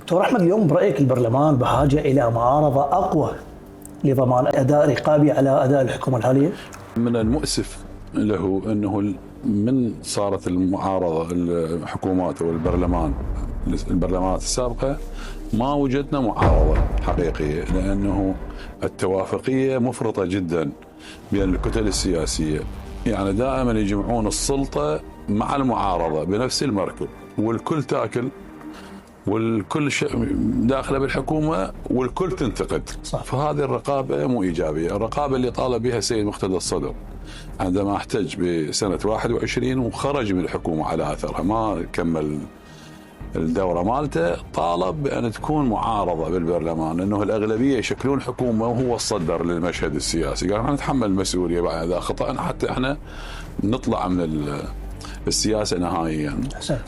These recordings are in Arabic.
دكتور أحمد، اليوم برأيك البرلمان بحاجة إلى معارضة أقوى لضمان أداء رقابي على أداء الحكومة الحالية؟ من المؤسف له أنه من صارت المعارضة الحكومات والبرلمانات السابقة ما وجدنا معارضة حقيقية، لأنه التوافقية مفرطة جدا بين الكتل السياسية. يعني دائما يجمعون السلطة مع المعارضة بنفس المركب، والكل تاكل والكل داخله بالحكومه والكل تنتقد. صح. فهذه الرقابه مو ايجابيه. الرقابه اللي طالب بها السيد مقتدى الصدر عندما احتج بسنه 21 وخرج من الحكومه على اثرها، ما كمل الدوره مالته، طالب بان تكون معارضه بالبرلمان، انه الاغلبيه يشكلون حكومه وهو الصدر للمشهد السياسي. قال احنا نتحمل المسؤوليه بعد اذا خطانا حتى احنا نطلع من السياسة نهائيا.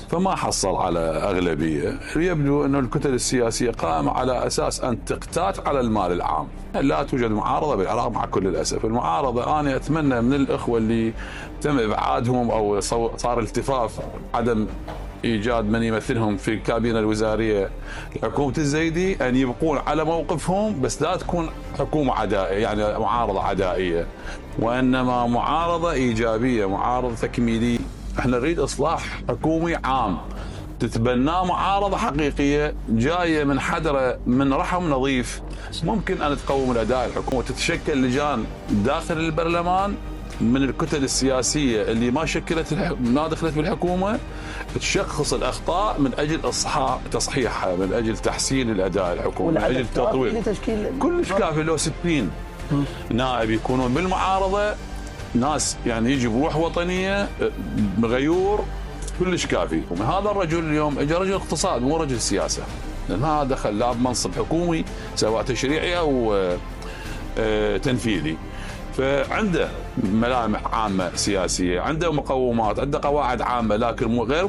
فما حصل على أغلبية. يبدو أن الكتل السياسية قائمة على أساس أن تقتات على المال العام. لا توجد معارضة بالعراق مع كل الأسف. المعارضة أنا أتمنى من الأخوة اللي تم إبعادهم أو صار التفاف عدم إيجاد من يمثلهم في الكابينة الوزارية لحكومة الزيدي أن يبقون على موقفهم، بس لا تكون حكومة عدائية، يعني معارضة عدائية، وإنما معارضة إيجابية، معارضة تكميلية. احنا نريد اصلاح حكومي عام تتبناه معارضه حقيقيه جايه من حدره من رحم نظيف، ممكن ان تقوم الاداء الحكومه، تتشكل لجان داخل البرلمان من الكتل السياسيه اللي ما دخلت بالحكومه، تشخص الاخطاء من اجل تصحيحها، من اجل تحسين الاداء الحكومي، من اجل تطوير. كلش كافي لو 60 نائب يكونون بالمعارضه، ناس يعني يجي بروح وطنيه غيور، كلش كافي. هذا الرجل اليوم اجى رجل اقتصاد مو رجل سياسه، لان ما دخل لا بمنصب حكومي سواء تشريعي او تنفيذي، فعنده ملامح عامه سياسيه، عنده مقومات، عنده قواعد عامه، لكن غير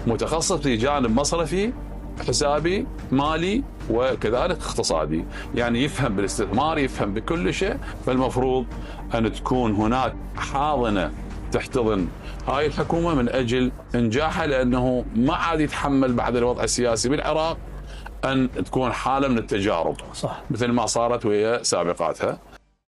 متخصص في جانب مصرفي حسابي مالي وكذلك اقتصادي، يعني يفهم بالاستثمار، يفهم بكل شيء. فالمفروض أن تكون هناك حاضنة تحتضن هاي الحكومة من أجل إنجاحها، لأنه ما عاد يتحمل بعد الوضع السياسي بالعراق أن تكون حالة من التجارب. صح. مثل ما صارت ويا سابقاتها.